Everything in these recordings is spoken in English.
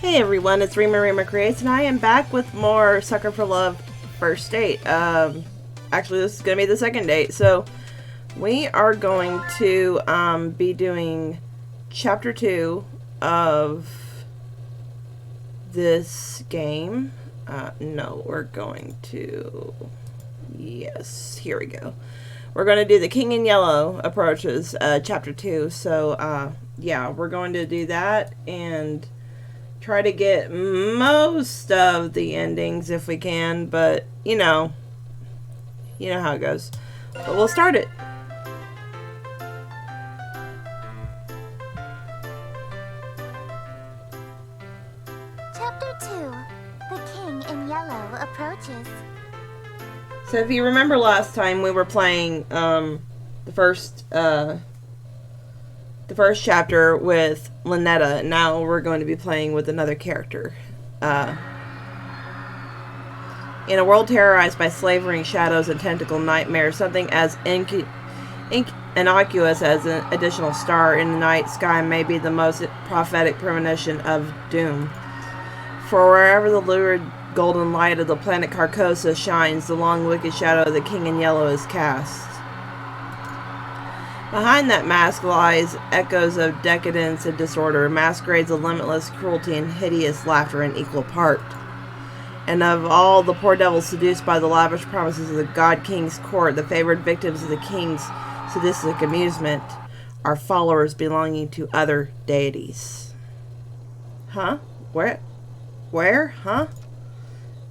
Hey everyone, it's Rima Creates, and I am back with more Sucker for Love First Date. Actually, this is going to be the second date. So, we are going to be doing Chapter 2 of this game. No, we're going to... Yes, here we go. We're going to do the King in Yellow approaches, Chapter 2. So, yeah, we're going to do that, and try to get most of the endings if we can, but you know how it goes. But we'll start it. Chapter 2. The King in Yellow approaches. So if you remember last time, we were playing the first chapter with Ln'eta. Now we're going to be playing with another character. In a world terrorized by slavering, shadows, and tentacle nightmares, something as innocuous as an additional star in the night sky may be the most prophetic premonition of doom. For wherever the lurid golden light of the planet Carcosa shines, the long wicked shadow of the King in Yellow is cast. Behind that mask lies echoes of decadence and disorder, masquerades of limitless cruelty and hideous laughter in equal part. And of all the poor devils seduced by the lavish promises of the God King's court, the favored victims of the King's sadistic amusement are followers belonging to other deities. Huh? Where? Huh?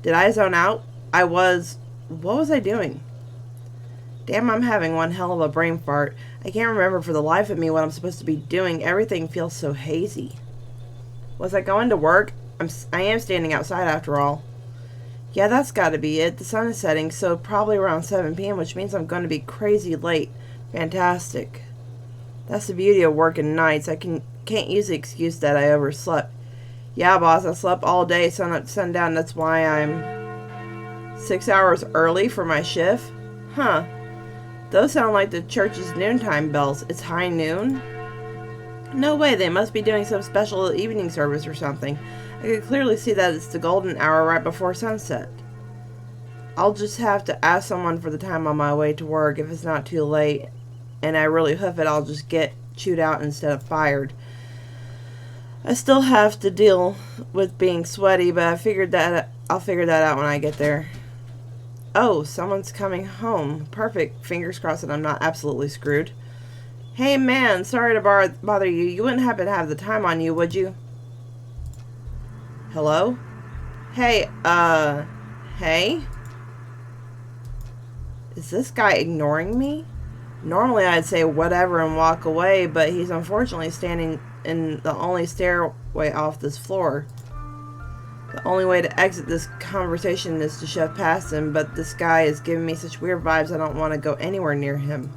Did I zone out? What was I doing? Damn, I'm having one hell of a brain fart. I can't remember for the life of me what I'm supposed to be doing. Everything feels so hazy. Was I going to work? I am standing outside after all. Yeah, that's gotta be it. The sun is setting, so probably around 7 p.m., which means I'm going to be crazy late. Fantastic. That's the beauty of working nights. I can't use the excuse that I overslept. Yeah, boss, I slept all day, sun up to sundown. That's why I'm 6 hours early for my shift. Huh. Those sound like the church's noontime bells. It's high noon? No way, they must be doing some special evening service or something. I could clearly see that it's the golden hour right before sunset. I'll just have to ask someone for the time on my way to work if it's not too late, and I really hoof it, I'll just get chewed out instead of fired. I still have to deal with being sweaty, but I'll figure that out when I get there. Oh, someone's coming home. Perfect. Fingers crossed that I'm not absolutely screwed. Hey, man, sorry to bother you. You wouldn't happen to have the time on you, would you? Hello? Hey? Is this guy ignoring me? Normally I'd say whatever and walk away, but he's unfortunately standing in the only stairway off this floor. The only way to exit this conversation is to shove past him, but this guy is giving me such weird vibes I don't want to go anywhere near him.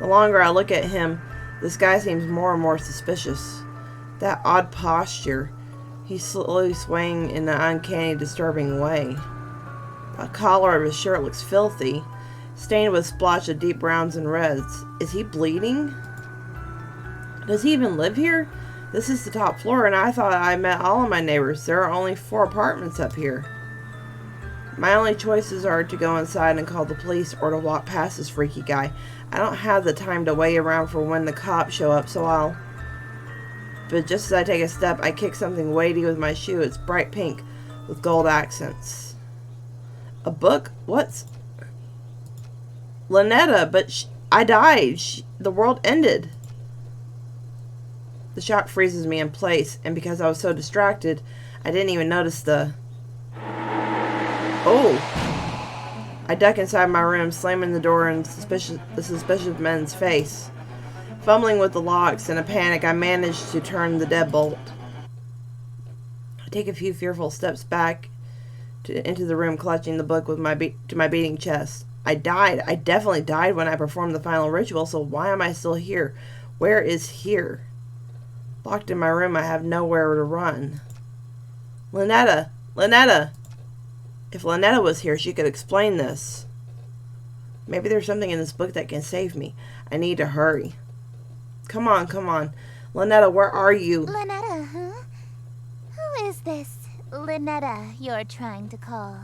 The longer I look at him, this guy seems more and more suspicious. That odd posture. He's slowly swaying in an uncanny, disturbing way. The collar of his shirt looks filthy, stained with splotches of deep browns and reds. Is he bleeding? Does he even live here? This is the top floor, and I thought I met all of my neighbors. There are only 4 apartments up here. My only choices are to go inside and call the police or to walk past this freaky guy. I don't have the time to wait around for when the cops show up, so I'll... But just as I take a step, I kick something weighty with my shoe. It's bright pink with gold accents. A book? What's... Ln'eta, but I died. The world ended. The shock freezes me in place, and because I was so distracted, I didn't even notice the... Oh! I duck inside my room, slamming the door in the suspicious man's face. Fumbling with the locks, in a panic, I manage to turn the deadbolt. I take a few fearful steps back into the room, clutching the book with my beating chest. I died. I definitely died when I performed the final ritual, so why am I still here? Where is here? Locked in my room, I have nowhere to run. Ln'eta! Ln'eta! If Ln'eta was here, she could explain this. Maybe there's something in this book that can save me. I need to hurry. Come on, come on. Ln'eta, where are you? Ln'eta, huh? is this Ln'eta you're trying to call?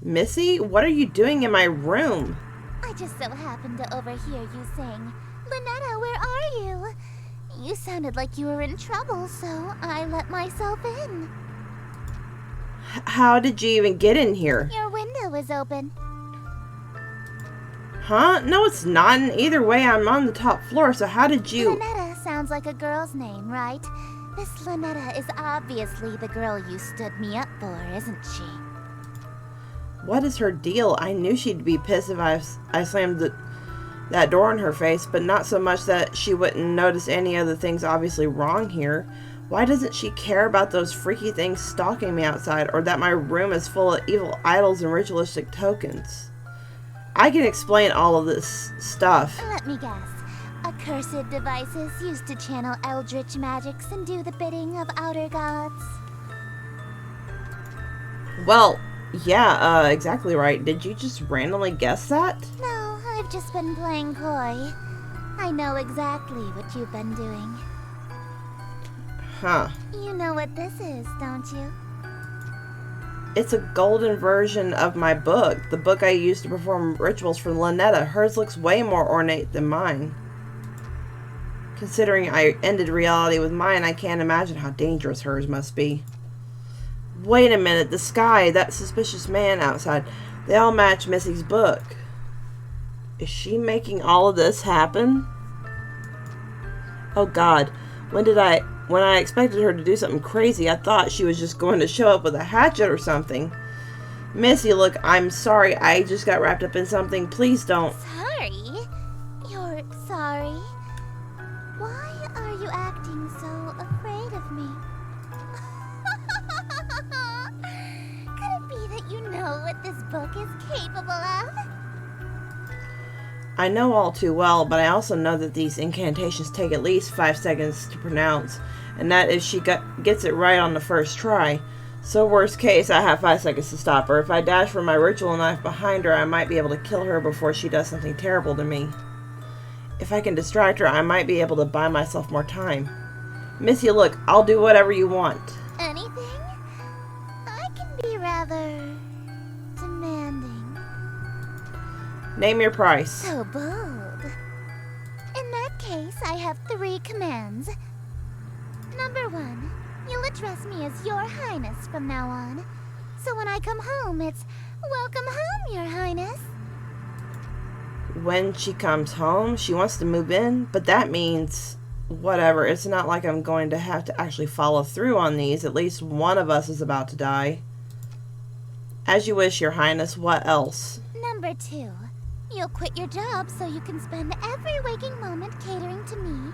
Missy, what are you doing in my room? I just so happened to overhear you saying, Ln'eta, where are you? You sounded like you were in trouble, so I let myself in. How did you even get in here? Your window is open. Huh? No, it's not. And either way, I'm on the top floor, so how did you... Ln'eta sounds like a girl's name, right? This Ln'eta is obviously the girl you stood me up for, isn't she? What is her deal? I knew she'd be pissed if I slammed that door in her face, but not so much that she wouldn't notice any other things obviously wrong here. Why doesn't she care about those freaky things stalking me outside, or that my room is full of evil idols and ritualistic tokens? I can explain all of this stuff. Let me guess. Accursed devices used to channel eldritch magics and do the bidding of outer gods. Well, yeah, exactly right. Did you just randomly guess that? No, I've just been playing coy. I know exactly what you've been doing. Huh. You know what this is, don't you? It's a golden version of my book, the book I used to perform rituals for Ln'eta. Hers looks way more ornate than mine. Considering I ended reality with mine, I can't imagine how dangerous hers must be. Wait a minute, the sky, that suspicious man outside, they all match Missy's book. Is she making all of this happen? Oh God, when I expected her to do something crazy, I thought she was just going to show up with a hatchet or something. Missy, look, I'm sorry, I just got wrapped up in something. Please don't. Sorry? You're sorry? Why are you acting so afraid of me? Could it be that you know what this book is capable of? I know all too well, but I also know that these incantations take at least 5 seconds to pronounce, and that if she gets it right on the first try. So worst case, I have 5 seconds to stop her. If I dash for my ritual knife behind her, I might be able to kill her before she does something terrible to me. If I can distract her, I might be able to buy myself more time. Missy, look, I'll do whatever you want. Anything? I can be rather demanding. Name your price. So bold. In that case, I have 3 commands. Number 1, you'll address me as Your Highness from now on. So when I come home, it's, welcome home, Your Highness. When she comes home, she wants to move in, but that means whatever. It's not like I'm going to have to actually follow through on these. At least one of us is about to die. As you wish, Your Highness. What else? Number 2, you'll quit your job so you can spend every waking moment catering to me,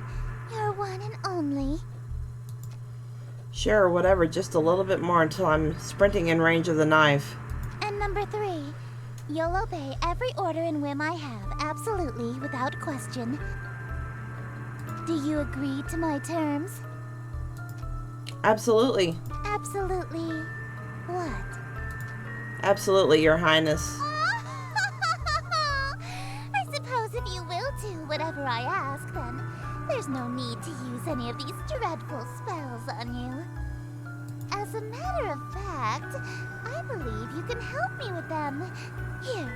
your one and only. Sure, whatever. Just a little bit more until I'm sprinting in range of the knife. And number 3, you'll obey every order and whim I have, absolutely, without question. Do you agree to my terms? Absolutely. Absolutely. What? Absolutely, Your Highness. I suppose if you will do whatever I ask, then there's no need to use any of these dreadful spells on you. As a matter of fact, I believe you can help me with them. Here.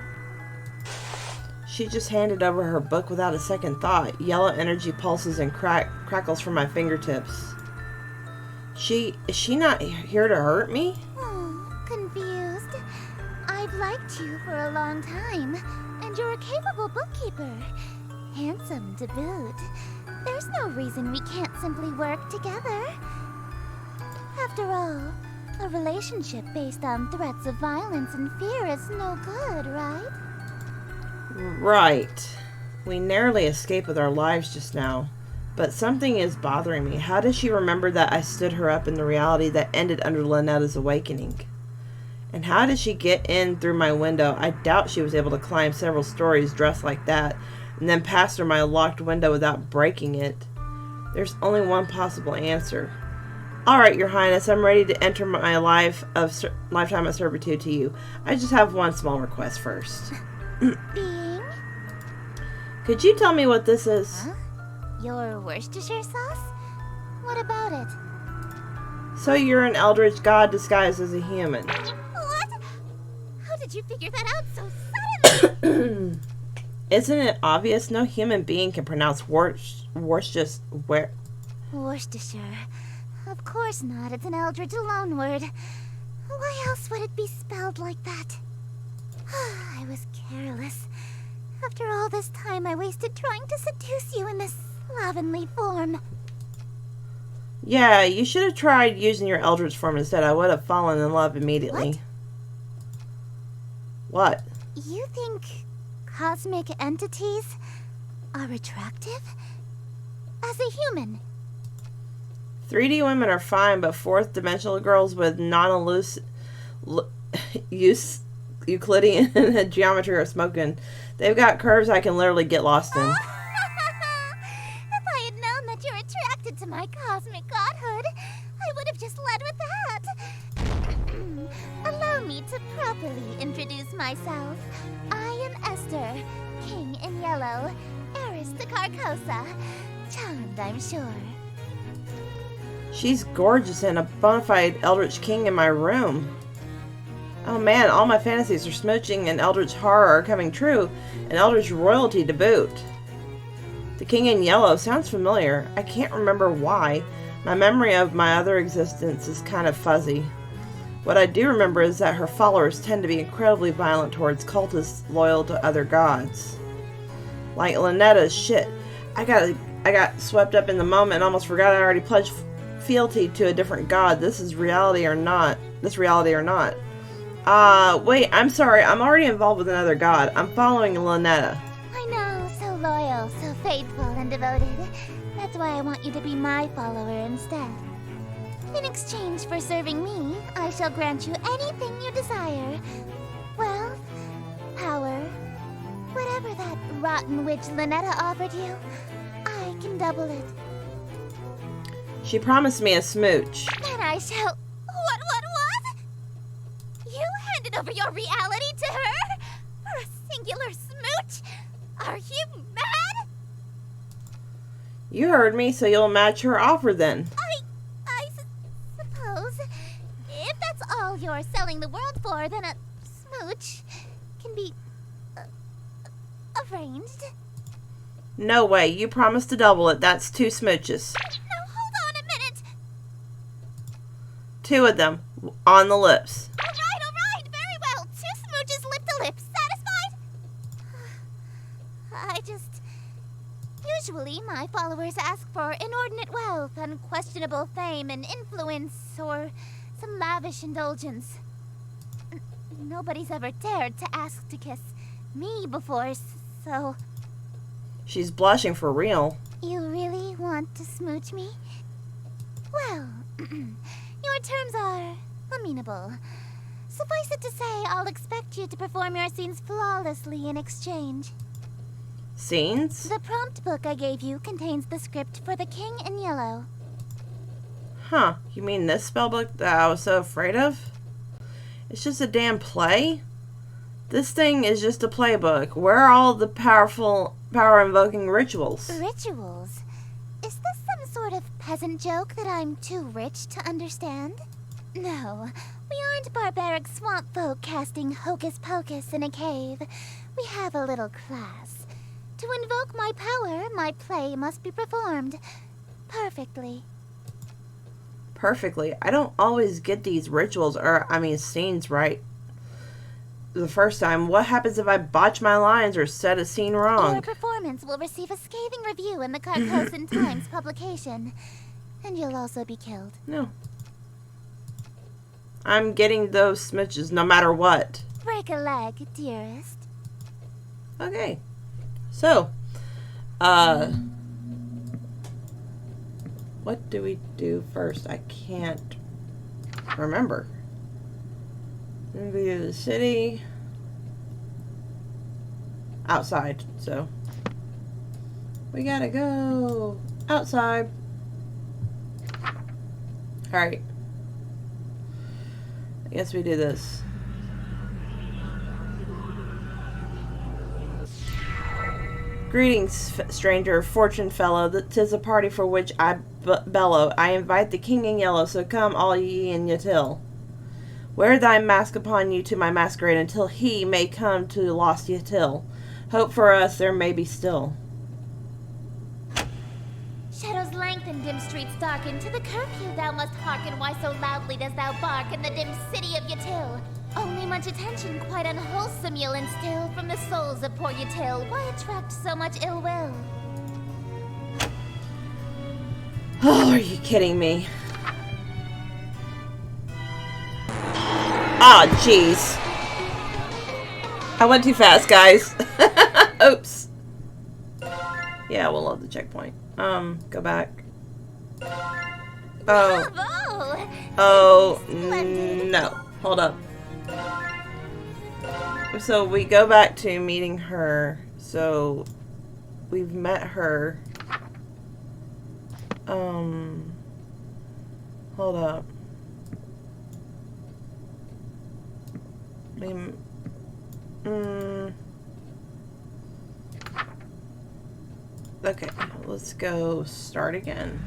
She just handed over her book without a second thought. Yellow energy pulses and crackles from my fingertips. Is she not here to hurt me? Confused. I've liked you for a long time, and you're a capable bookkeeper. Handsome to boot. There's no reason we can't simply work together. After all, a relationship based on threats of violence and fear is no good, right? Right. We narrowly escaped with our lives just now. But something is bothering me. How does she remember that I stood her up in the reality that ended under Ln'eta's awakening? And how did she get in through my window? I doubt she was able to climb several stories dressed like that, and then pass through my locked window without breaking it. There's only one possible answer. Alright, Your Highness, I'm ready to enter my lifetime of servitude to you. I just have one small request first. Being? Could you tell me what this is? Huh? Your Worcestershire sauce? What about it? So you're an eldritch god disguised as a human. What? How did you figure that out so suddenly? Isn't it obvious? No human being can pronounce Worcestershire. Worcestershire. Of course not. It's an eldritch loanword. Why else would it be spelled like that? I was careless. After all this time I wasted trying to seduce you in this slovenly form. Yeah, you should have tried using your eldritch form instead. I would have fallen in love immediately. What? You think cosmic entities are attractive? As a human? 3D women are fine, but fourth dimensional girls with Euclidean geometry are smoking. They've got curves I can literally get lost in. If I had known that you're attracted to my cosmic godhood, I would have just led with that. Allow me to properly introduce myself. I am Estir, King in Yellow, heiress to Carcosa. Charmed, I'm sure. She's gorgeous and a bona fide eldritch king in my room. Oh man, all my fantasies for smooching and eldritch horror are coming true, and eldritch royalty to boot. The King in Yellow sounds familiar. I can't remember why. My memory of my other existence is kind of fuzzy. What I do remember is that her followers tend to be incredibly violent towards cultists loyal to other gods. Like Ln'eta's shit. I got swept up in the moment and almost forgot I already pledged fealty to a different god. This reality or not. Wait, I'm sorry. I'm already involved with another god. I'm following Ln'eta. I know, so loyal, so faithful and devoted. That's why I want you to be my follower instead. In exchange for serving me, I shall grant you anything you desire. Wealth, power, whatever that rotten witch Ln'eta offered you, I can double it. She promised me a smooch. Then I shall... What? You handed over your reality to her? For a singular smooch? Are you mad? You heard me, so you'll match her offer then. I suppose. If that's all you're selling the world for, then a smooch can be... arranged. No way. You promised to double it. That's 2 smooches. Now hold on a minute. 2 of them. On the lips. All right. Very well. 2 smooches lip to lip. Satisfied? Usually, my followers ask for inordinate wealth, unquestionable fame and influence, or some lavish indulgence. Nobody's ever dared to ask to kiss me before, so... She's blushing for real. You really want to smooch me? Well, your terms are amenable. Suffice it to say, I'll expect you to perform your scenes flawlessly in exchange. Scenes? The prompt book I gave you contains the script for The King in Yellow. Huh, you mean this spellbook that I was so afraid of? It's just a damn play? This thing is just a playbook. Where are all the power-invoking rituals? Rituals? Is this some sort of peasant joke that I'm too rich to understand? No, we aren't barbaric swamp folk casting hocus-pocus in a cave. We have a little class. To invoke my power, my play must be performed perfectly. Perfectly? I don't always get these rituals, scenes right the first time. What happens if I botch my lines or set a scene wrong? Your performance will receive a scathing review in the Carcosan Times publication. And you'll also be killed. No. I'm getting those smooches no matter what. Break a leg, dearest. Okay. So, what do we do first? I can't remember. View the city. Outside, so we gotta go outside. Alright. I guess we do this. Greetings, stranger, fortune fellow. 'Tis a party for which I bellow, I invite the king in yellow, so come all ye in Yatil. Wear thy mask upon you to my masquerade, until he may come to lost Yatil. Hope for us there may be still. Shadows lengthen, dim streets darken. To the curfew thou must hearken. Why so loudly dost thou bark in the dim city of Yatil? Only much attention, quite unwholesome, you'll instill from the souls of poor Yatil. Why attract so much ill will? Oh, are you kidding me? Ah, oh, jeez. I went too fast, guys. Oops. Yeah, we'll load the checkpoint. Go back. Oh. Bravo! Oh, no. Hold up. So we go back to meeting her. So we've met her. Hold up. Okay, let's go start again.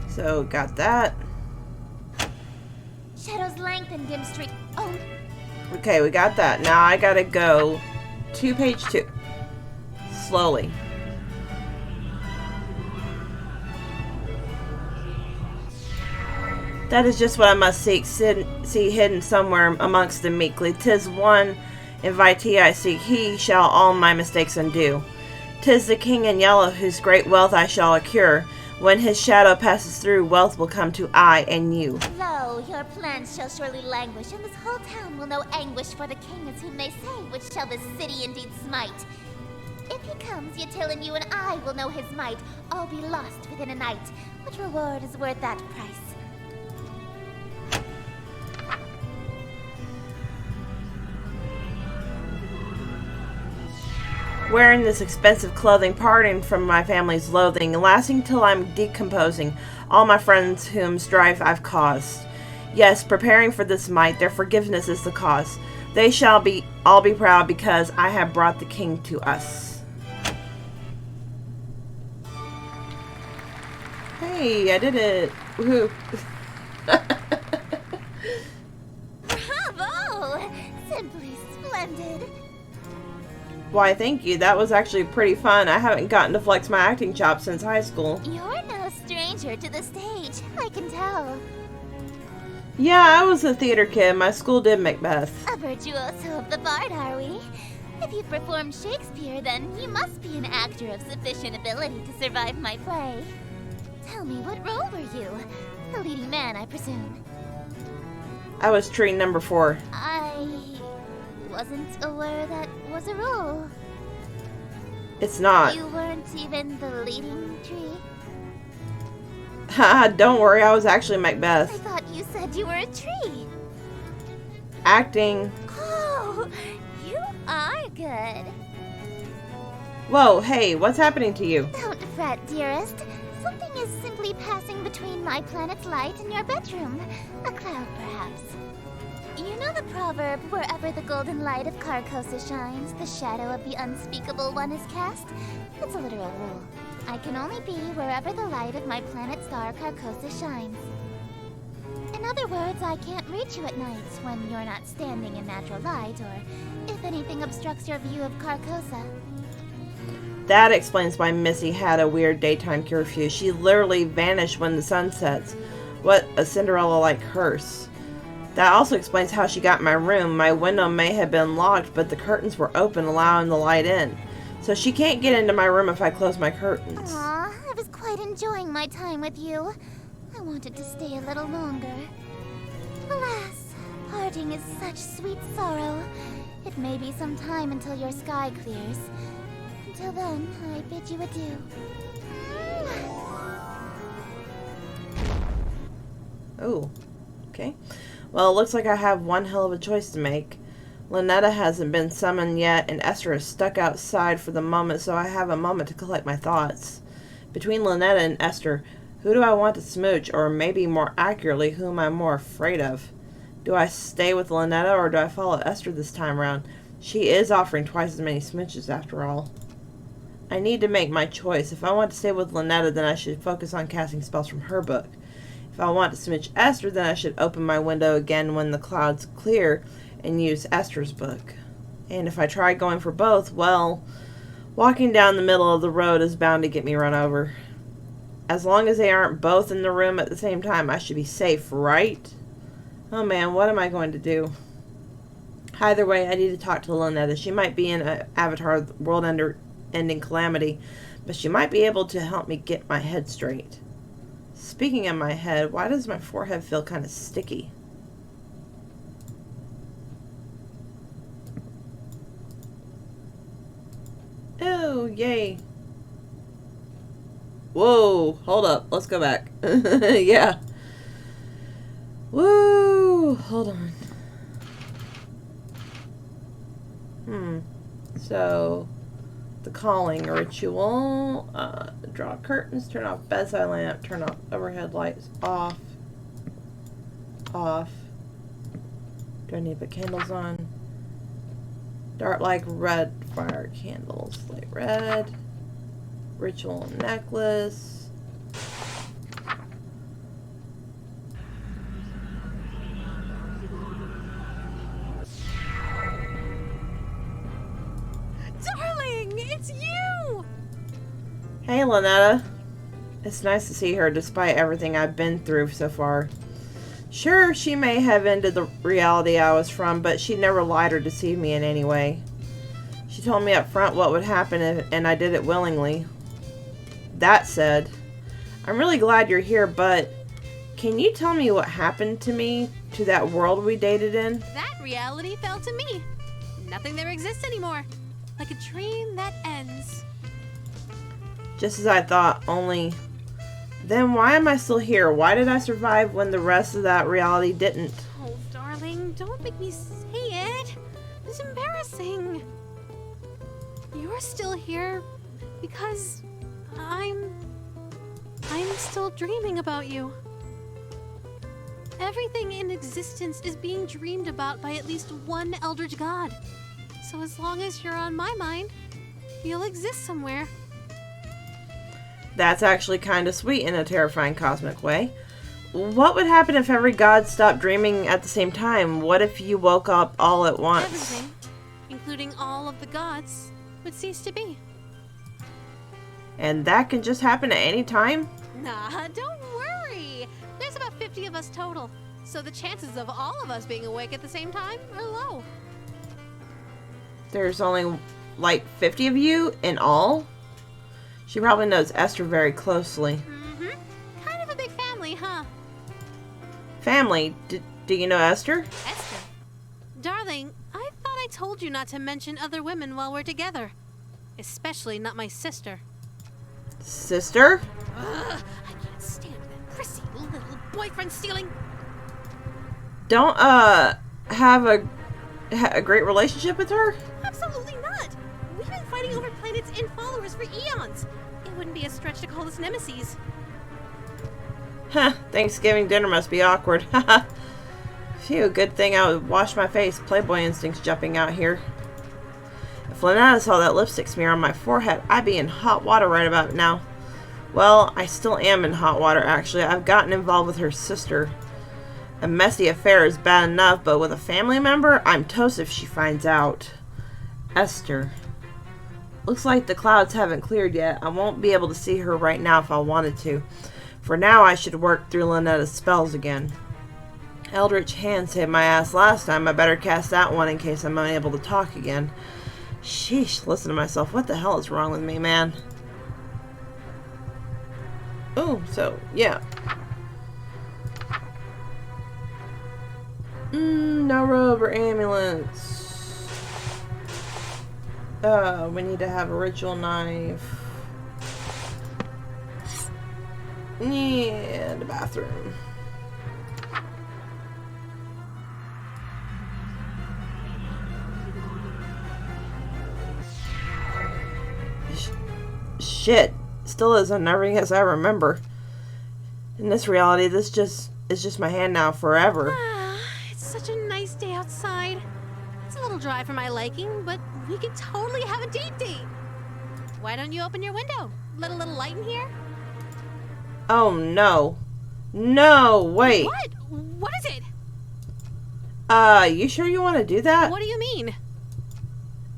So, got that. Shadows lengthen, dim street. Oh. Okay, we got that. Now I gotta go to page 2. Slowly. That is just what I must seek, see hidden somewhere amongst the meekly. 'Tis one invitee I seek, he shall all my mistakes undo. 'Tis the king in yellow whose great wealth I shall accrue. When his shadow passes through, wealth will come to I and you. Lo, your plans shall surely languish, and this whole town will know anguish, for the king is whom they say, which shall this city indeed smite. If he comes, Yatil and you and I will know his might, all be lost within a night. What reward is worth that price? Wearing this expensive clothing, parting from my family's loathing, lasting till I'm decomposing, all my friends whom strife I've caused. Yes, preparing for this might, their forgiveness is the cause. They shall all be proud because I have brought the king to us. Hey, I did it. Woohoo. Bravo! Simply splendid. Why, thank you. That was actually pretty fun. I haven't gotten to flex my acting chops since high school. You're no stranger to the stage, I can tell. Yeah, I was a theater kid. My school did Macbeth. A virtuoso of the bard, are we? If you've performed Shakespeare, then you must be an actor of sufficient ability to survive my play. Tell me, what role were you? The leading man, I presume. I was tree number 4. I wasn't aware that was a role. It's not. You weren't even the leading tree? Haha, don't worry, I was actually I Macbeth. thought you said you were a tree. Acting. Oh, you are good. Whoa, hey, what's happening to you? Don't fret, dearest. Something is simply passing between my planet's light and your bedroom. A cloud, perhaps. You know the proverb, wherever the golden light of Carcosa shines, the shadow of the unspeakable one is cast? It's a literal rule. I can only be wherever the light of my planet star Carcosa shines. In other words, I can't reach you at nights when you're not standing in natural light, or if anything obstructs your view of Carcosa. That explains why Missy had a weird daytime curfew. She literally vanished when the sun sets. What a Cinderella-like curse. That also explains how she got in my room. My window may have been locked, but the curtains were open, allowing the light in. So she can't get into my room if I close my curtains. Aw, I was quite enjoying my time with you. I wanted to stay a little longer. Alas, parting is such sweet sorrow. It may be some time until your sky clears. Until then, I bid you adieu. Oh, okay. Well, it looks like I have one hell of a choice to make. Ln'eta hasn't been summoned yet, and Estir is stuck outside for the moment, so I have a moment to collect my thoughts. Between Ln'eta and Estir, who do I want to smooch, or maybe more accurately, who am I more afraid of? Do I stay with Ln'eta, or do I follow Estir this time around? She is offering twice as many smooches, after all. I need to make my choice. If I want to stay with Ln'eta, then I should focus on casting spells from her book. If I want to smidge Estir, then I should open my window again when the clouds clear and use Estir's book. And if I try going for both, well, walking down the middle of the road is bound to get me run over. As long as they aren't both in the room at the same time, I should be safe, right? Oh man, what am I going to do? Either way, I need to talk to Ln'eta. She might be in an Avatar world-ending calamity, but she might be able to help me get my head straight. Speaking of my head, why does my forehead feel kind of sticky? Oh, yay. Whoa, hold up. Let's go back. Yeah. Woo, hold on. So, the calling ritual. Draw curtains, turn off bedside lamp, turn off overhead lights, off. Off. Do I need to put candles on? Dark like red fire candles. Light red. Ritual necklace. Darling, it's you! Hey, Ln'eta. It's nice to see her despite everything I've been through so far. Sure, she may have ended the reality I was from, but she never lied or deceived me in any way. She told me up front what would happen, and I did it willingly. That said, I'm really glad you're here, but can you tell me what happened to me, to that world we dated in? That reality fell to me. Nothing there exists anymore. Like a dream that ends. Just as I thought, only... Then why am I still here? Why did I survive when the rest of that reality didn't? Oh, darling, don't make me say it. It's embarrassing. You're still here because I'm still dreaming about you. Everything in existence is being dreamed about by at least one eldritch god. So as long as you're on my mind, you'll exist somewhere. That's actually kind of sweet in a terrifying cosmic way. What would happen if every god stopped dreaming at the same time? What if you woke up all at once? Everything, including all of the gods, would cease to be. And that can just happen at any time? Nah, don't worry. There's about 50 of us total, so the chances of all of us being awake at the same time are low. There's only like 50 of you in all? She probably knows Estir very closely. Mm-hmm. Kind of a big family, huh? Family? Do you know Estir? Estir? Darling, I thought I told you not to mention other women while we're together. Especially not my sister. Sister? Ugh, I can't stand that prissy little boyfriend stealing. Don't, have a great relationship with her? Absolutely not. We've been fighting over planets and followers for eons. It wouldn't be a stretch to call us nemesis. Huh, Thanksgiving dinner must be awkward. Haha. Phew, good thing I would wash my face. Playboy instincts jumping out here. If Ln'eta saw that lipstick smear on my forehead, I'd be in hot water right about now. Well, I still am in hot water, actually. I've gotten involved with her sister. A messy affair is bad enough, but with a family member, I'm toast if she finds out. Estir. Looks like the clouds haven't cleared yet. I won't be able to see her right now if I wanted to. For now, I should work through Ln'eta's spells again. Eldritch Hand saved my ass last time. I better cast that one in case I'm unable to talk again. Sheesh, listen to myself. What the hell is wrong with me, man? Oh, so, yeah. No robe or ambulance. We need to have a ritual knife. Yeah, the bathroom. Shit. Still as unnerving as I remember. In this reality, this is just my hand now forever. It's such a nice day outside. It's a little dry for my liking, but we could totally have a date. Why don't you open your window? Let a little light in here? Oh, no. No, wait. What? What is it? You sure you want to do that? What do you mean?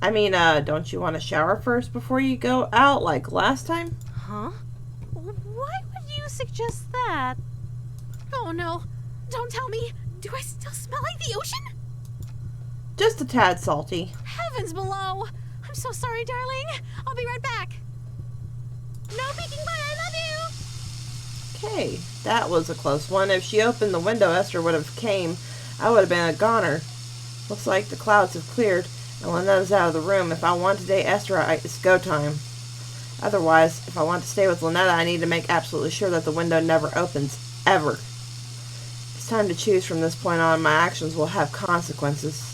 I mean, don't you want to shower first before you go out like last time? Huh? Why would you suggest that? Oh no. Don't tell me. Do I still smell like the ocean? Just a tad salty. Heavens below. I'm so sorry, darling. I'll be right back. No peeking, but I love you. Okay, that was a close one. If she opened the window, Esther would have came. I would have been a goner. Looks like the clouds have cleared, and Ln'eta's out of the room. If I want to date Esther, it's go time. Otherwise, if I want to stay with Ln'eta, I need to make absolutely sure that the window never opens. Ever. It's time to choose from this point on. My actions will have consequences.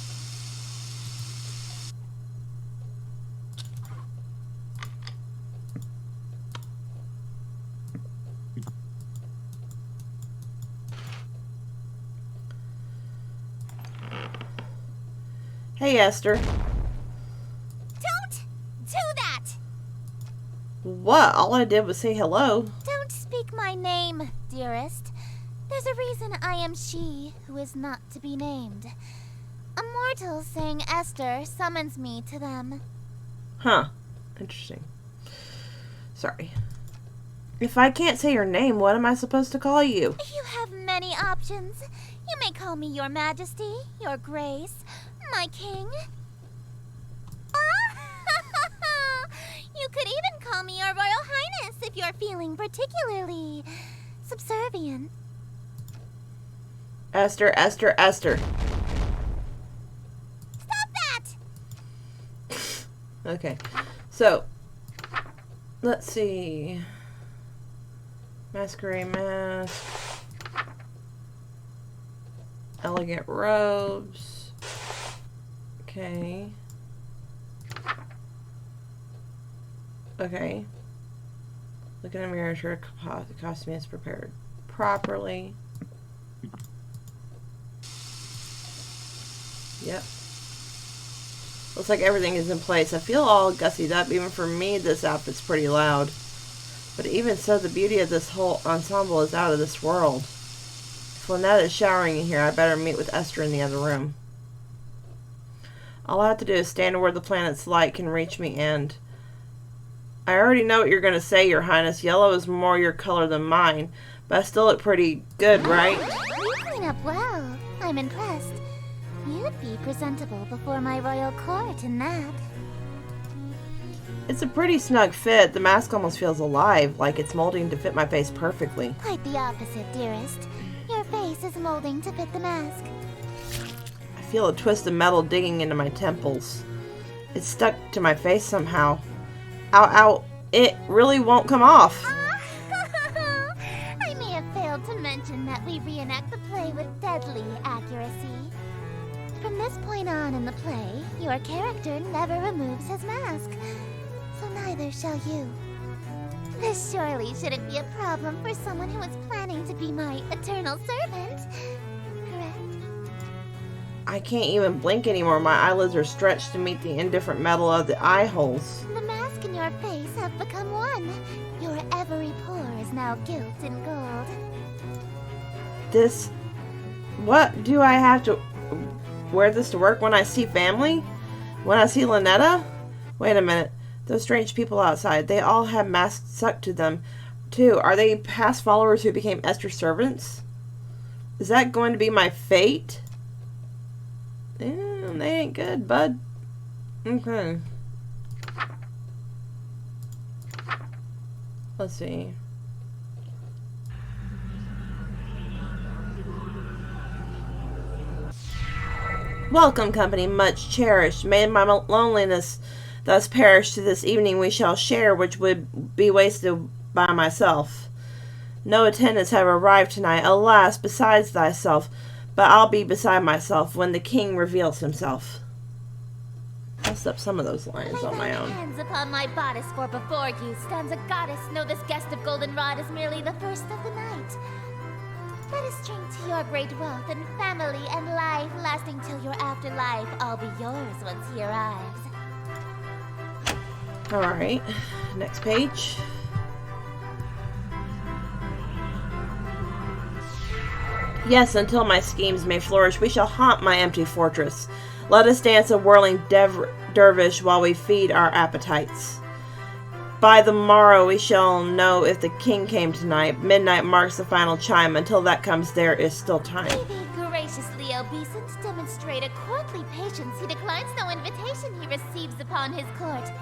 Hey, Esther. Don't do that! What? All I did was say hello. Don't speak my name, dearest. There's a reason I am she who is not to be named. A mortal saying Esther summons me to them. Huh. Interesting. Sorry. If I can't say your name, what am I supposed to call you? You have many options. You may call me Your Majesty, Your Grace, my king. You could even call me Your Royal Highness if you're feeling particularly subservient. Esther, Esther, Esther. Stop that! Okay. So, let's see. Masquerade mask. Elegant robes. Okay. Okay. Look in the mirror, sure the costume is prepared properly. Yep. Looks like everything is in place. I feel all gussied up. Even for me, this outfit's pretty loud. But even so, the beauty of this whole ensemble is out of this world. If Ln'eta is showering in here, I better meet with Estir in the other room. All I have to do is stand where the planet's light can reach me, and... I already know what you're going to say, Your Highness. Yellow is more your color than mine, but I still look pretty good, right? You clean up well. I'm impressed. You'd be presentable before my royal court in that. It's a pretty snug fit. The mask almost feels alive, like it's molding to fit my face perfectly. Quite the opposite, dearest. Your face is molding to fit the mask. I feel a twist of metal digging into my temples. It's stuck to my face somehow. Ow, ow. It really won't come off. I may have failed to mention that we reenact the play with deadly accuracy. From this point on in the play, your character never removes his mask. So neither shall you. This surely shouldn't be a problem for someone who is planning to be my eternal servant. Correct? I can't even blink anymore. My eyelids are stretched to meet the indifferent metal of the eye holes. The mask and your face have become one. Your every pore is now gilt in gold. This... What do I have to... wear this to work when I see family? When I see Ln'eta? Wait a minute. Those strange people outside, they all have masks stuck to them, too. Are they past followers who became Estir's servants? Is that going to be my fate? Damn, they ain't good, bud. Okay. Let's see. Welcome, company, much cherished. May my loneliness thus perish to this evening we shall share, which would be wasted by myself. No attendants have arrived tonight, alas, besides thyself, but I'll be beside myself when the king reveals himself. Messed up some of those lines on my own. Hands upon my bodice, for before you stands a goddess. Know this guest of goldenrod is merely the first of the night. Let us drink to your great wealth and family and life, lasting till your afterlife. I'll be yours once he arrives. Alright, next page. Yes, until my schemes may flourish, we shall haunt my empty fortress. Let us dance a whirling dervish while we feed our appetites. By the morrow we shall know if the king came tonight. Midnight marks the final chime. Until that comes, there is still time. May they graciously obeisant demonstrate a courtly patience who declines no invitation he receives upon his court.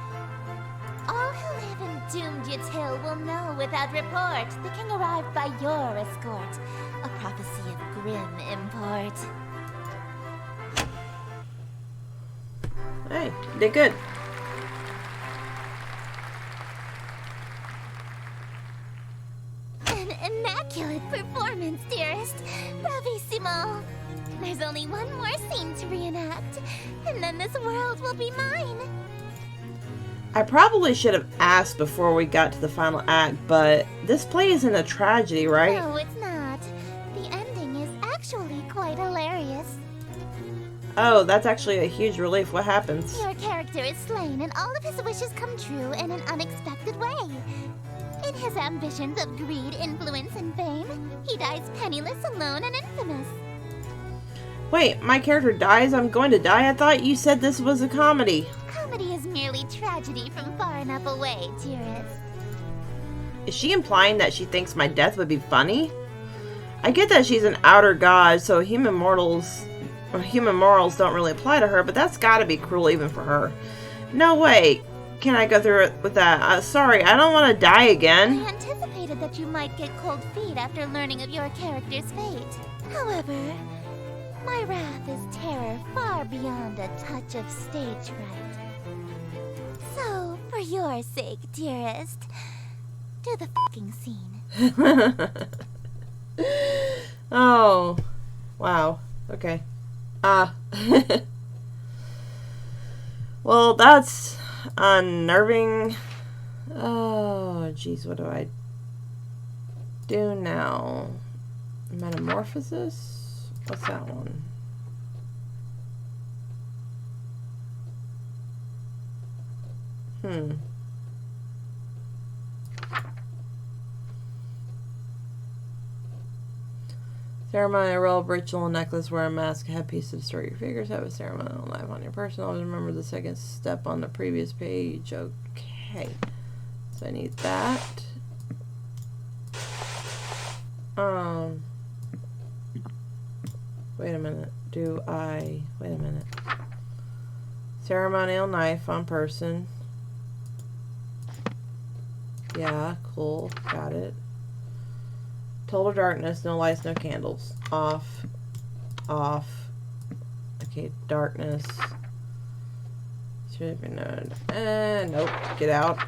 All who live in doomed Yatil will know without report the king arrived by your escort. A prophecy of grim import. Hey, you did good. An immaculate performance, dearest. Bravissimo. There's only one more scene to reenact, and then this world will be mine. I probably should have asked before we got to the final act, but this play isn't a tragedy, right? No, it's not. The ending is actually quite hilarious. Oh, that's actually a huge relief. What happens? Your character is slain and all of his wishes come true in an unexpected way. In his ambitions of greed, influence, and fame, he dies penniless, alone, and infamous. Wait, my character dies? I'm going to die? I thought you said this was a comedy. Comedy is merely tragedy from far enough away, dearest. Is she implying that she thinks my death would be funny? I get that she's an outer god, so human morals don't really apply to her, but that's gotta be cruel even for her. No way can I go through it with that. Sorry, I don't want to die again. I anticipated that you might get cold feet after learning of your character's fate. However, my wrath is terror far beyond a touch of stage fright. So, for your sake, dearest, do the fucking scene. Oh, wow. Okay. Well, that's unnerving. Oh, jeez, what do I do now? Metamorphosis? What's that one? Ceremonial robe, ritual, necklace, wear a mask, headpiece to distort your figures, have a ceremonial knife on your person. Always remember the second step on the previous page. Okay. So I need that. Wait a minute. Wait a minute. Ceremonial knife on person. Yeah, cool. Got it. Total darkness, no lights, no candles. Off. Off. Okay, darkness. Should have been known. Nope. Get out.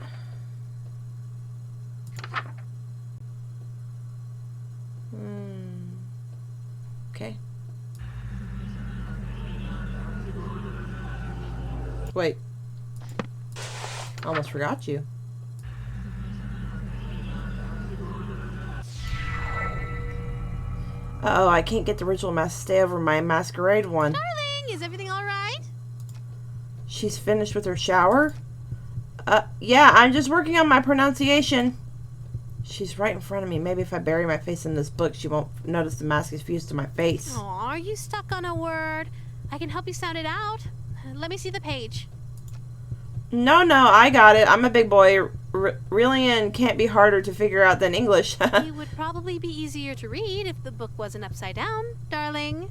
Okay. Wait. Almost forgot you. Uh-oh, I can't get the ritual mask to stay over my masquerade one. Darling, is everything all right? She's finished with her shower? Yeah, I'm just working on my pronunciation. She's right in front of me. Maybe if I bury my face in this book, she won't notice the mask is fused to my face. Oh, are you stuck on a word? I can help you sound it out. Let me see the page. No, I got it. I'm a big boy. Realian can't be harder to figure out than English. It would probably be easier to read if the book wasn't upside down, darling.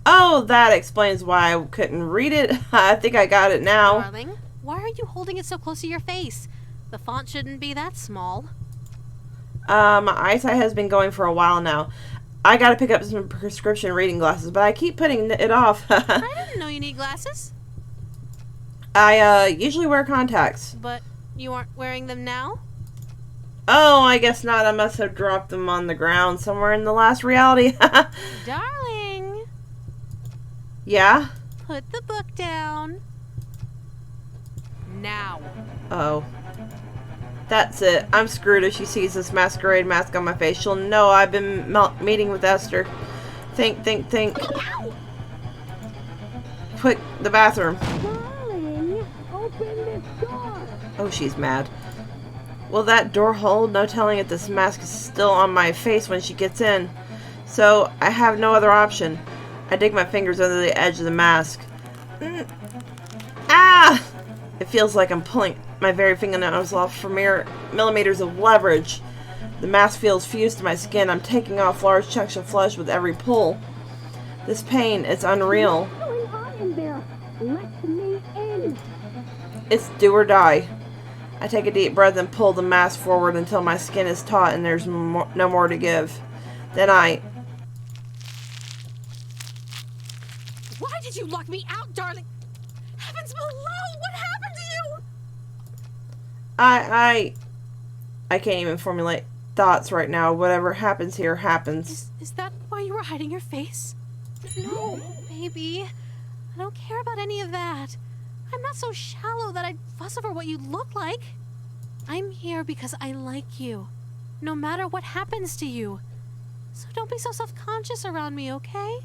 Oh, that explains why I couldn't read it. I think I got it now. Darling, why are you holding it so close to your face? The font shouldn't be that small. My eyesight has been going for a while now. I gotta pick up some prescription reading glasses, but I keep putting it off. I didn't know you need glasses. I usually wear contacts. But you aren't wearing them now? Oh, I guess not. I must have dropped them on the ground somewhere in the last reality. Darling. Yeah? Put the book down. Now. Oh. That's it. I'm screwed if she sees this masquerade mask on my face. She'll know I've been meeting with Estir. Think. Quick, the bathroom. Darling, open this door. Oh, she's mad. Will that door hold? No telling if this mask is still on my face when she gets in. So, I have no other option. I dig my fingers under the edge of the mask. Ah! It feels like I'm pulling my very fingernails off for mere millimeters of leverage. The mask feels fused to my skin. I'm taking off large chunks of flesh with every pull. This pain, it's unreal. What's going on in there? Let me in. It's do or die. I take a deep breath and pull the mask forward until my skin is taut and there's no more to give. Then Why did you lock me out, darling? Heavens below! What happened to you? I can't even formulate thoughts right now. Whatever happens here happens. Is that why you were hiding your face? No, baby. I don't care about any of that. I'm not so shallow that I'd fuss over what you look like. I'm here because I like you, no matter what happens to you. So don't be so self-conscious around me, okay?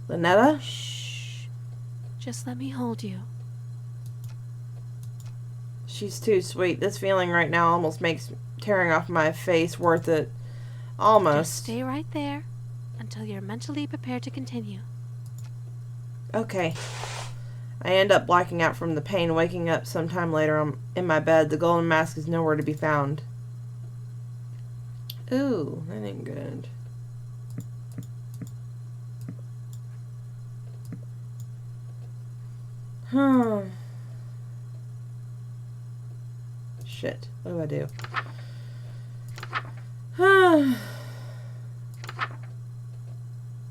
Ln'eta? Shh. Just let me hold you. She's too sweet. This feeling right now almost makes tearing off my face worth it. Almost. Just stay right there until you're mentally prepared to continue. Okay. I end up blacking out from the pain, waking up sometime later. I'm in my bed. The golden mask is nowhere to be found. Ooh, that ain't good. Shit. What do I do?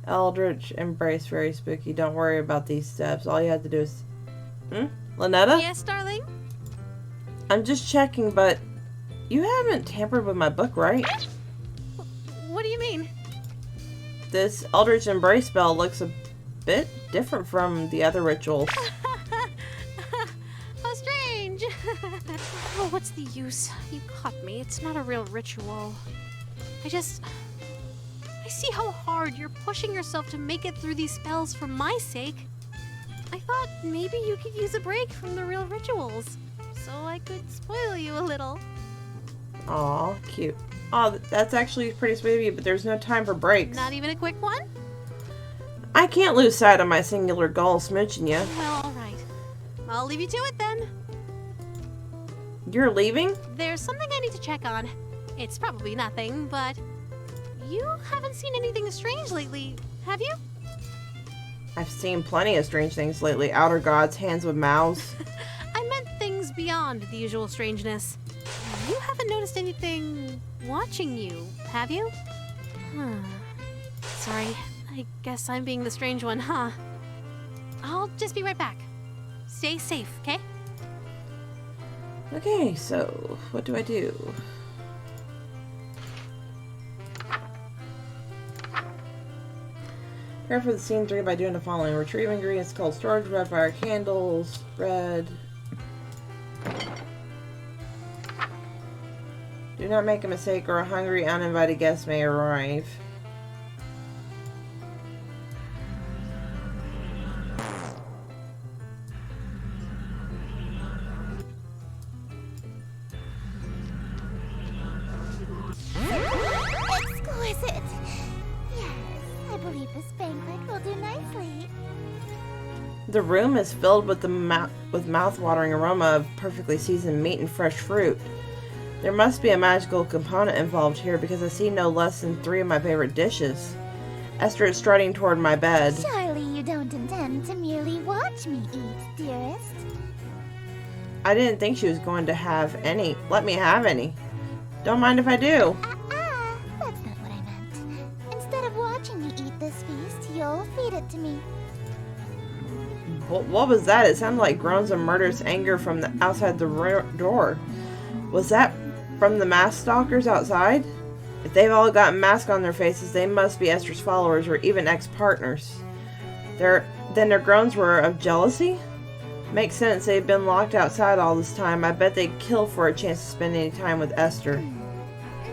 Eldritch Embrace, very spooky. Don't worry about these steps. All you have to do is... Ln'eta? Yes, darling? I'm just checking, but you haven't tampered with my book, right? What do you mean? This Eldritch Embrace spell looks a bit different from the other rituals. How strange. Oh, what's the use? You caught me. It's not a real ritual. I see how hard you're pushing yourself to make it through these spells for my sake. I thought maybe you could use a break from the real rituals, so I could spoil you a little. Aw, cute. Aw, that's actually pretty sweet of you, but there's no time for breaks. Not even a quick one? I can't lose sight of my singular goal, smooching you. Well, alright. I'll leave you to it then. You're leaving? There's something I need to check on. It's probably nothing, but... You haven't seen anything strange lately, have you? I've seen plenty of strange things lately. Outer gods, hands with mouths. I meant things beyond the usual strangeness. You haven't noticed anything watching you, have you? Sorry, I guess I'm being the strange one, huh? I'll just be right back. Stay safe, okay? Okay, so what do I do? Prepare for the scene 3 by doing the following. Retrieve ingredients called storage, red fire candles, red. Do not make a mistake or a hungry, uninvited guest may arrive. Exquisite! Yes, I believe this banquet will do nicely. The room is filled with mouth-watering aroma of perfectly seasoned meat and fresh fruit. There must be a magical component involved here because I see no less than 3 of my favorite dishes. Estir is strutting toward my bed. Surely you don't intend to merely watch me eat, dearest. I didn't think she was going to have any. Let me have any. Don't mind if I do. That's not what I meant. Instead of watching me eat this feast, you'll feed it to me. What was that? It sounded like groans of murderous anger from the outside the door. Was that from the mask stalkers outside? If they've all got masks on their faces, they must be Estir's followers or even ex-partners. Then their groans were of jealousy? Makes sense, they've been locked outside all this time. I bet they'd kill for a chance to spend any time with Estir.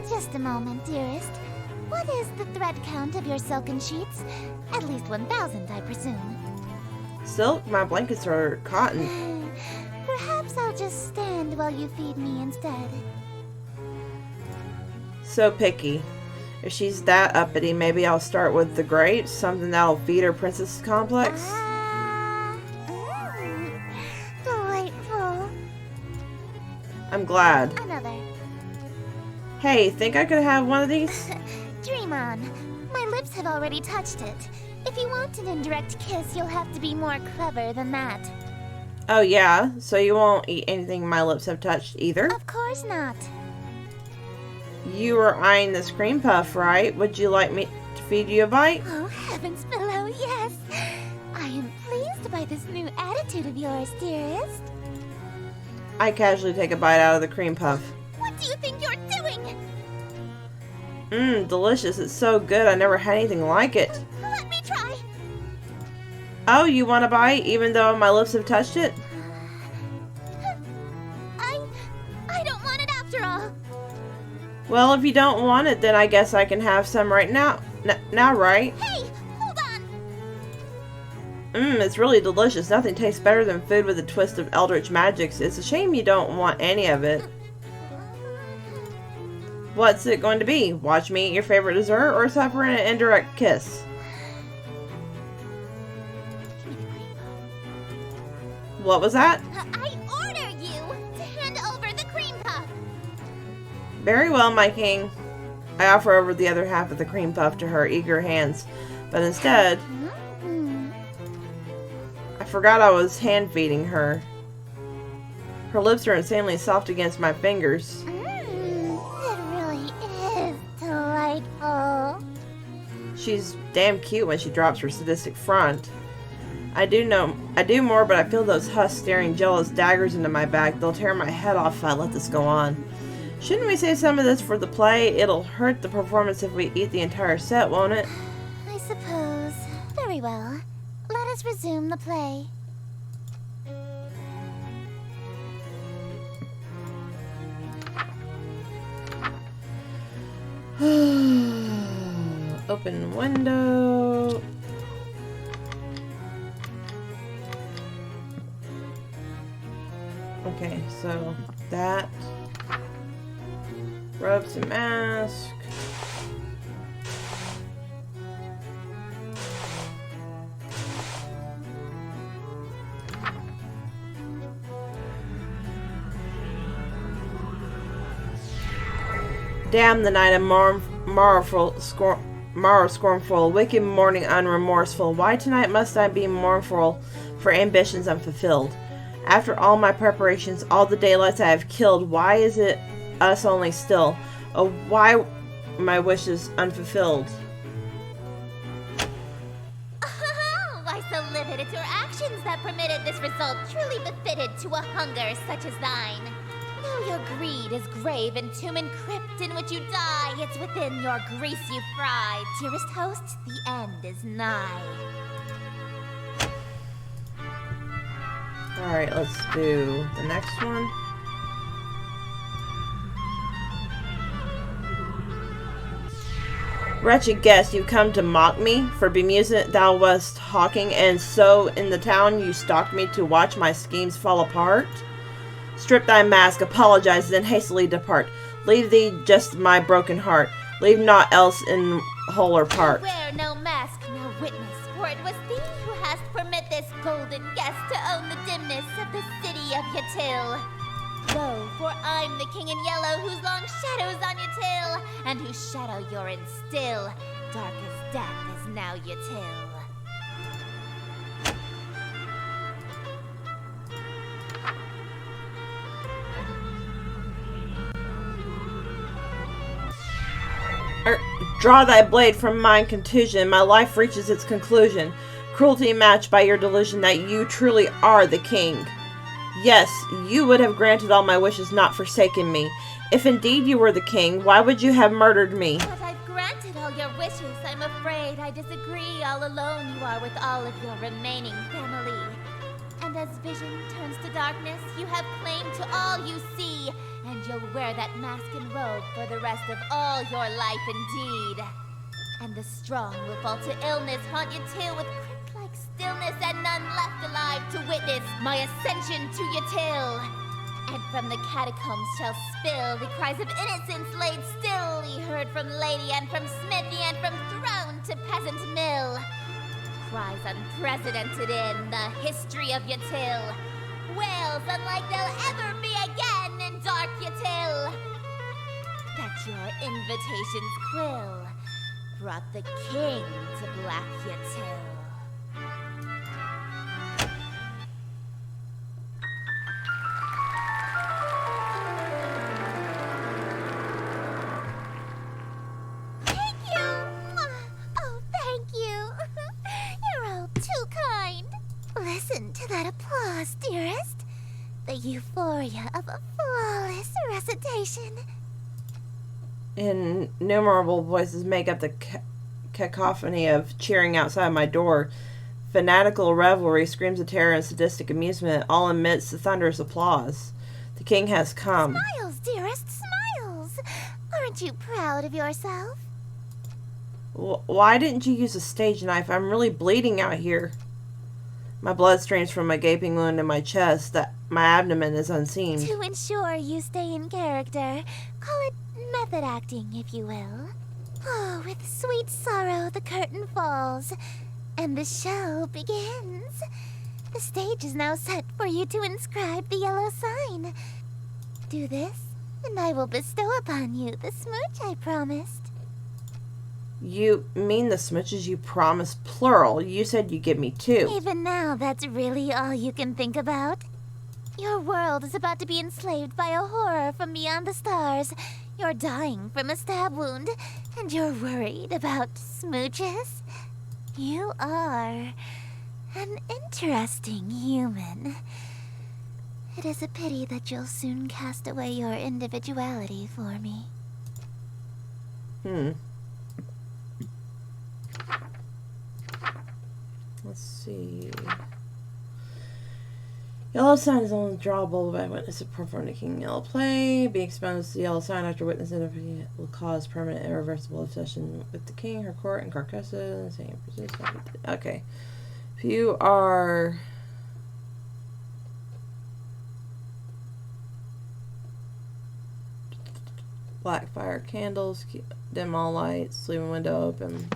Just a moment, dearest. What is the thread count of your silken sheets? At least 1,000, I presume. Silk? My blankets are cotton. Perhaps I'll while you feed me instead. So picky. If she's that uppity, maybe I'll start with the grapes, something that'll feed her princess complex. Delightful. I'm glad. Another. Hey, think I could have one of these? Dream on. My lips have already touched it. If you want an indirect kiss, you'll have to be more clever than that. Oh yeah, so you won't eat anything my lips have touched either? Of course not. You were eyeing this cream puff, right? Would you like me to feed you a bite? Oh, heavens below, yes. I am pleased by this new attitude of yours, dearest. I casually take a bite out of the cream puff. What do you think you're doing? Mmm, delicious. It's so good. I never had anything like it. Let me try. Oh, you want a bite even though my lips have touched it? I don't want it after all. Well, if you don't want it, then I guess I can have some right now. Now, right? Hey, hold on. Mmm, it's really delicious. Nothing tastes better than food with a twist of eldritch magics. It's a shame you don't want any of it. What's it going to be? Watch me eat your favorite dessert or suffer an indirect kiss? What was that? I order you to hand over the cream puff. Very well, my king. I offer over the other half of the cream puff to her eager hands, but instead, I forgot I was hand feeding her. Her lips are insanely soft against my fingers. It really is delightful. She's damn cute when she drops her sadistic front. I do more, but I feel those husks staring jealous daggers into my back. They'll tear my head off if I let this go on. Shouldn't we save some of this for the play? It'll hurt the performance if we eat the entire set, won't it? I suppose. Very well. Let us resume the play. Open window. Okay, so that. Robes and mask. Damn the night of morrow scornful, wicked morning unremorseful. Why tonight must I be mournful for ambitions unfulfilled? After all my preparations, all the daylights I have killed, why is it us only still? Oh, why my wishes unfulfilled? Why so livid? It's your actions that permitted this result, truly befitted to a hunger such as thine. Though your greed is grave and tomb and crypt in which you die, it's within your grease you fry. Dearest host, the end is nigh. Alright, let's do the next one. Wretched guest, you come to mock me, for bemusement thou wast hawking, and so in the town you stalked me to watch my schemes fall apart? Strip thy mask, apologize, then hastily depart. Leave thee just my broken heart. Leave naught else in whole or part. Wear no mask, no witness, for it was thee who hast permit this golden guest to own the dimness of the city of Yatil. Lo, for I'm the king in yellow, whose long shadow's on your till, and whose shadow you're in still. Dark as death is now Yatil. Draw thy blade from mine contusion, my life reaches its conclusion. Cruelty matched by your delusion that you truly are the king. Yes, you would have granted all my wishes, not forsaken me. If indeed you were the king, why would you have murdered me? But I've granted all your wishes, I'm afraid I disagree. All alone you are with all of your remaining family. And as vision turns to darkness, you have claim to all you see. And you'll wear that mask and robe for the rest of all your life indeed. And the strong will fall to illness, haunt you till with crypt-like stillness, and none left alive to witness my ascension to Yatil. And from the catacombs shall spill the cries of innocence laid still, ye heard from lady and from smithy and from throne to peasant mill. Cries unprecedented in the history of Yatil. Wails unlike they'll ever be again in dark Yatil. That your invitations quill brought the king to Black Yatil. Listen to that applause, dearest. The euphoria of a flawless recitation. Innumerable voices make up the cacophony of cheering outside my door. Fanatical revelry, screams of terror, and sadistic amusement, all amidst the thunderous applause. The king has come. Smiles, dearest, smiles. Aren't you proud of yourself? Why didn't you use a stage knife? I'm really bleeding out here. My blood streams from a gaping wound in my chest. That my abdomen is unseen. To ensure you stay in character, call it method acting, if you will. Oh, with sweet sorrow the curtain falls, and the show begins. The stage is now set for you to inscribe the yellow sign. Do this, and I will bestow upon you the smooch I promised. You mean the smooches you promised, plural. You said you'd give me 2. Even now, that's really all you can think about? Your world is about to be enslaved by a horror from beyond the stars. You're dying from a stab wound, and you're worried about smooches? You are an interesting human. It is a pity that you'll soon cast away your individuality for me. Let's see. Yellow sign is only drawable by witness of performing king yellow play. Be exposed to the yellow sign after witnessing it will cause permanent irreversible obsession with the king, her court, and Carcosa. Okay. If you are black fire candles, dim all lights, leave a window open.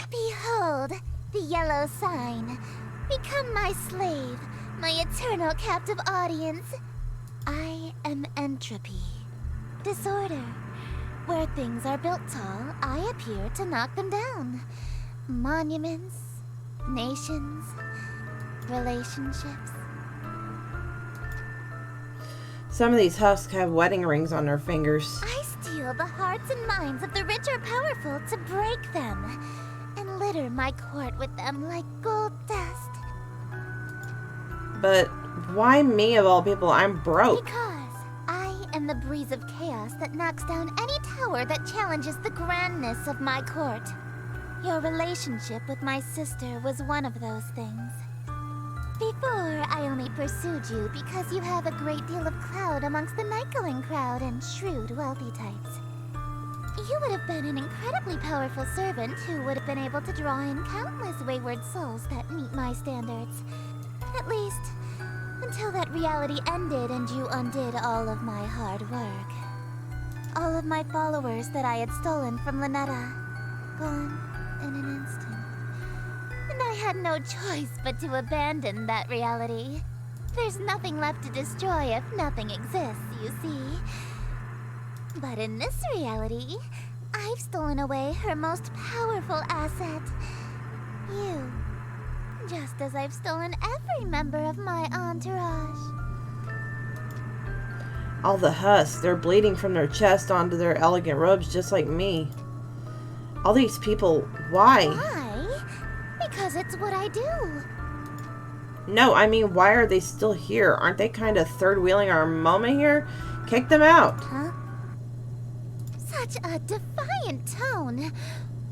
Behold, the yellow sign. Become my slave, my eternal captive audience. I am entropy. Disorder. Where things are built tall, I appear to knock them down. Monuments, nations, relationships. Some of these husks have wedding rings on their fingers. I steal the hearts and minds of the rich or powerful to break them, and litter my court with them like gold dust. But why me of all people? I'm broke. Because I am the breeze of chaos that knocks down any tower that challenges the grandness of my court. Your relationship with my sister was one of those things. Before, I only pursued you because you have a great deal of clout amongst the night-going crowd and shrewd, wealthy types. You would have been an incredibly powerful servant who would have been able to draw in countless wayward souls that meet my standards. At least, until that reality ended and you undid all of my hard work. All of my followers that I had stolen from Ln'eta, gone in an instant. And I had no choice but to abandon that reality. There's nothing left to destroy if nothing exists, you see. But in this reality, I've stolen away her most powerful asset. You. Just as I've stolen every member of my entourage. All the husks, they're bleeding from their chest onto their elegant robes just like me. All these people, why? Why? Because it's what I do. No, I mean, why are they still here? Aren't they kind of third-wheeling our moment here? Kick them out. Huh? Such a defiant tone.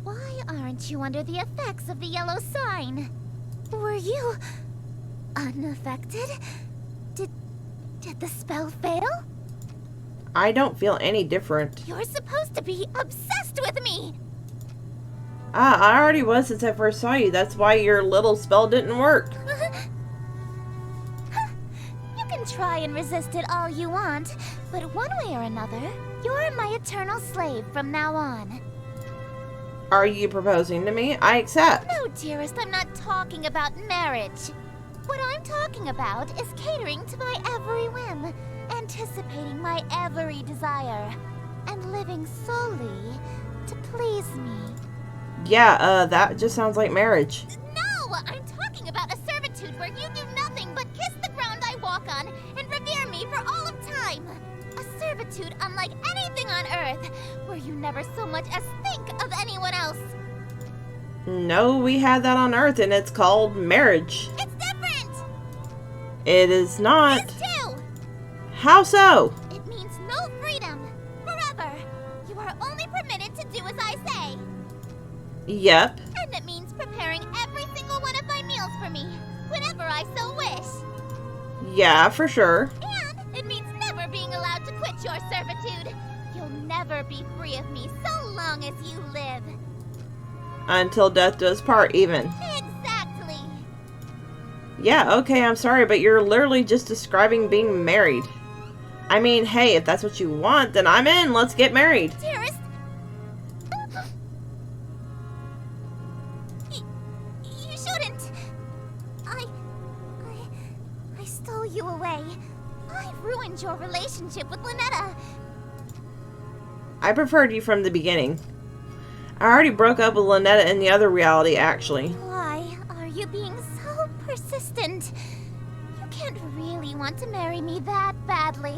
Why aren't you under the effects of the yellow sign? Were you unaffected? Did the spell fail? I don't feel any different. You're supposed to be obsessed with me! I already was since I first saw you. That's why your little spell didn't work. You can try and resist it all you want, but one way or another, you're my eternal slave from now on. Are you proposing to me? I accept. No, dearest, I'm not talking about marriage. What I'm talking about is catering to my every whim, anticipating my every desire, and living solely to please me. Yeah, that just sounds like marriage. No! I'm talking about a servitude where you do nothing but kiss the ground I walk on and revere me for all of time. A servitude unlike anything on Earth, where you never so much as think of anyone else. No, we had that on Earth, and it's called marriage. It's different! It is not. This too! How so? It means no freedom. Forever. You are only permitted to do as I say. Yep. And it means preparing every single one of my meals for me, whenever I so wish. Yeah, for sure. And it means never being allowed to quit your servitude. You'll never be free of me so long as you live. Until death does part, even. Exactly. Yeah, okay, I'm sorry, but you're literally just describing being married. I mean, hey, if that's what you want, then I'm in. Let's get married. Dearest. You shouldn't. I stole you away. I ruined your relationship with Ln'eta. I preferred you from the beginning. I already broke up with Ln'eta in the other reality, actually. Why are you being so persistent? You can't really want to marry me that badly.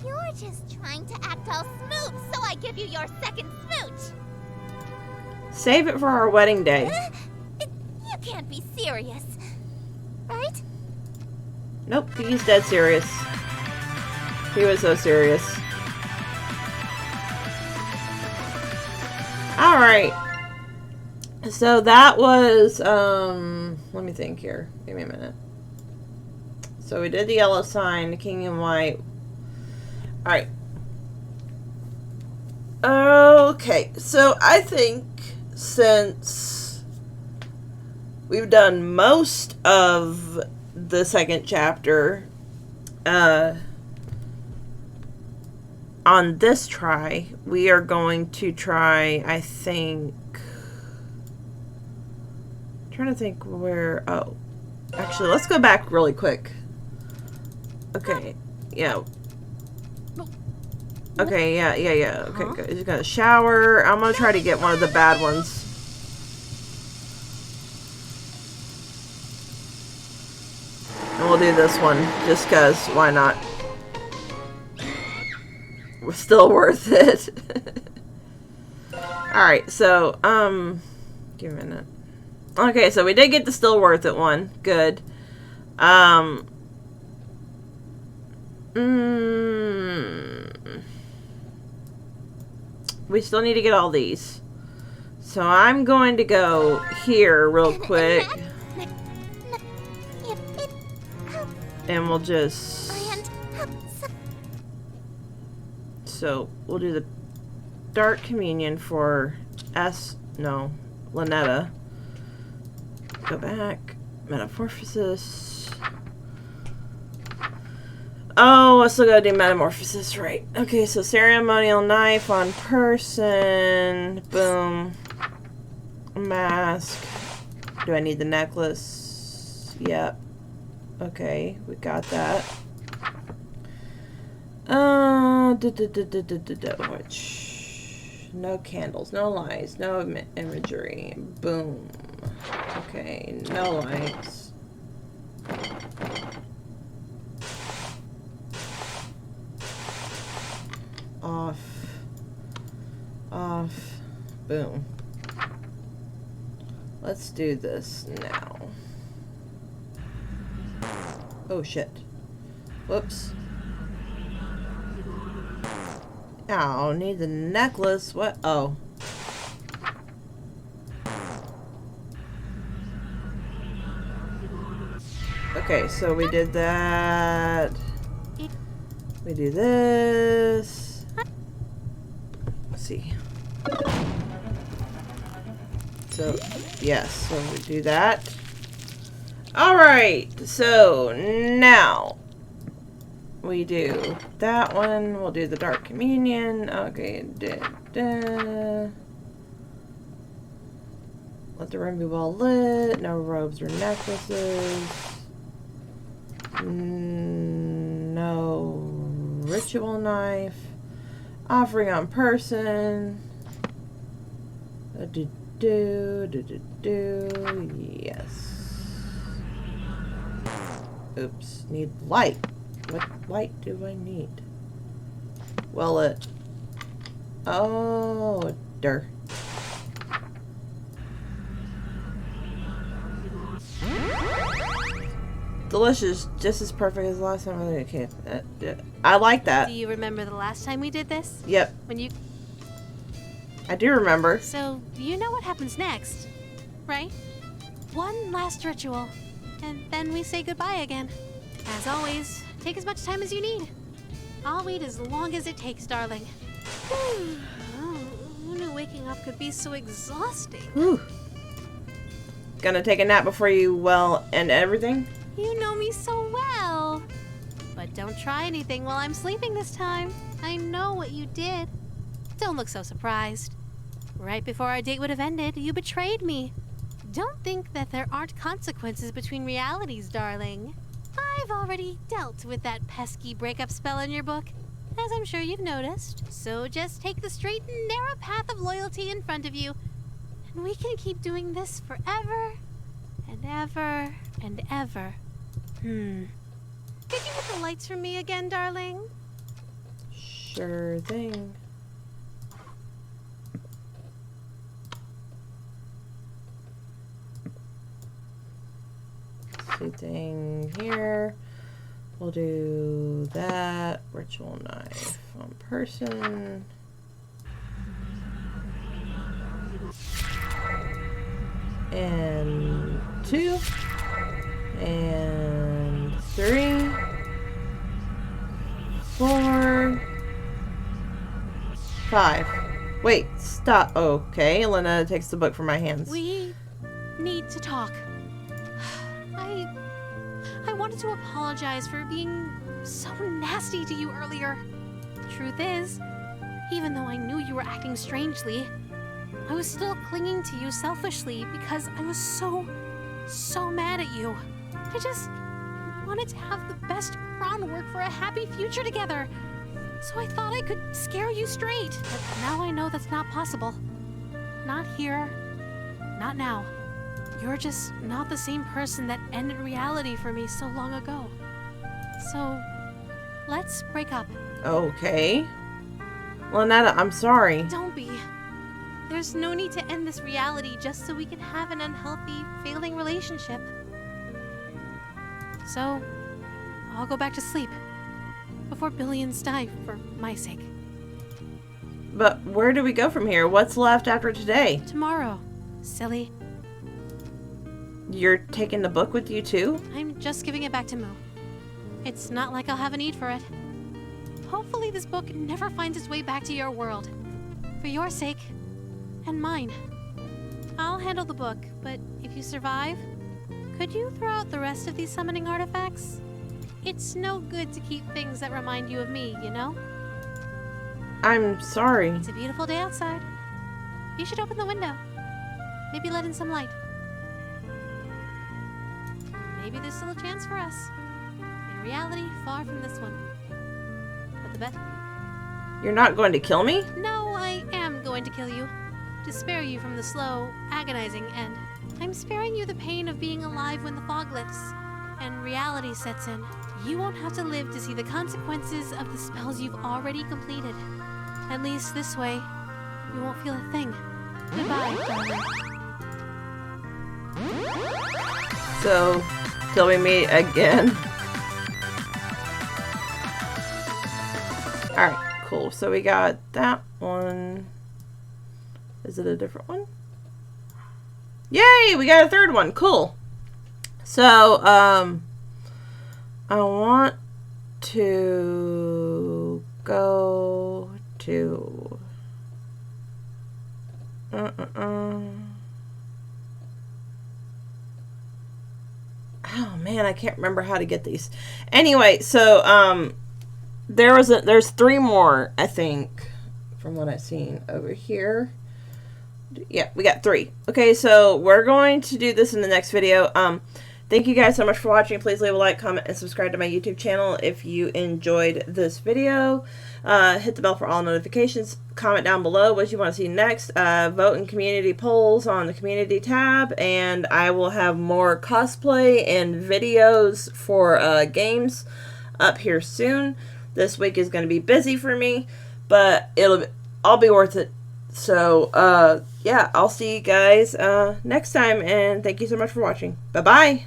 You're just trying to act all smooth, so I give you your second smooch. Save it for our wedding day. You can't be serious, right? Nope, he's dead serious. He was so serious. Alright. So that was, let me think here. Give me a minute. So we did the yellow sign, the king in white. Alright. Okay, so I think since we've done most of the second chapter, on this try, we are going to try, I think, I'm trying to think where, oh, actually, let's go back really quick. Okay, yeah. Okay, yeah, okay, good. He's gonna shower. I'm gonna try to get one of the bad ones. And we'll do this one, just cause, why not? We're still worth it. Alright, so, give me a minute. Okay, so we did get the still worth it one. Good. We still need to get all these. So I'm going to go here real quick. And we'll just... So we'll do the Dark Communion for Ln'eta. Go back. Metamorphosis. Oh, I still gotta do metamorphosis, right. Okay, so ceremonial knife on person. Boom. Mask. Do I need the necklace? Yep. Okay, we got that. Which... No candles, no lights, no imagery. Boom. Okay, no lights. Off. Off. Boom. Let's do this now. Oh shit. Whoops. Oh, need the necklace. What? Oh. Okay, so we did that. We do this. Let's see. So, yes, so we do that. Alright, so now we do that one. We'll do the Dark Communion. Okay, let the room be well lit. No robes or necklaces. No ritual knife. Offering on person. Yes. Oops. Need light. What light do I need? Well, it. Oh, der. Delicious, just as perfect as last time. Okay, I like that. Do you remember the last time we did this? Yep, When you... I do remember. So, you know what happens next, right? One last ritual, and then we say goodbye again. As always, take as much time as you need. I'll wait as long as it takes, darling. Who knew waking up could be so exhausting? Whew. Gonna take a nap before you, well, end everything? You know me so well. But don't try anything while I'm sleeping this time. I know what you did. Don't look so surprised. Right before our date would have ended, you betrayed me. Don't think that there aren't consequences between realities, darling. I've already dealt with that pesky breakup spell in your book, as I'm sure you've noticed. So just take the straight and narrow path of loyalty in front of you, and we can keep doing this forever and ever and ever. Could you get the lights for me again, darling? Sure thing. See thing here. We'll do that. Ritual knife on person. And 2. And 3. 4. 5. Wait, stop. Okay, Ln'eta takes the book from my hands. We need to talk. I wanted to apologize for being so nasty to you earlier. The truth is, even though I knew you were acting strangely, I was still clinging to you selfishly because I was so mad at you. I just wanted to have the best groundwork for a happy future together. So I thought I could scare you straight. But now I know that's not possible. Not here. Not now. You're just not the same person that ended reality for me so long ago. So, let's break up. Okay. Ln'eta, I'm sorry. Don't be. There's no need to end this reality just so we can have an unhealthy, failing relationship. So, I'll go back to sleep. Before billions die, for my sake. But where do we go from here? What's left after today? Tomorrow, silly. You're taking the book with you too? I'm just giving it back to Moo. It's not like I'll have a need for it. Hopefully this book never finds its way back to your world. For your sake, and mine. I'll handle the book, but if you survive, could you throw out the rest of these summoning artifacts? It's no good to keep things that remind you of me, you know? I'm sorry. It's a beautiful day outside. You should open the window. Maybe let in some light. Maybe there's still a chance for us. In reality, far from this one. But the bet? You're not going to kill me? No, I am going to kill you. To spare you from the slow, agonizing end. I'm sparing you the pain of being alive when the fog lifts and reality sets in. You won't have to live to see the consequences of the spells you've already completed. At least this way, you won't feel a thing. Goodbye, darling. So, till we meet again. Alright, cool. So we got that one. Is it a different one? Yay! We got a third one. Cool. So, I want to go to Oh man, I can't remember how to get these. Anyway, so there's 3 more, I think, from what I've seen over here. Yeah, we got 3. Okay, so we're going to do this in the next video. Thank you guys so much for watching. Please leave a like, comment, and subscribe to my YouTube channel if you enjoyed this video. Hit the bell for all notifications. Comment down below what you want to see next. Vote in community polls on the community tab. And I will have more cosplay and videos for games up here soon. This week is going to be busy for me, but I'll be worth it. So, yeah, I'll see you guys next time. And thank you so much for watching. Bye-bye.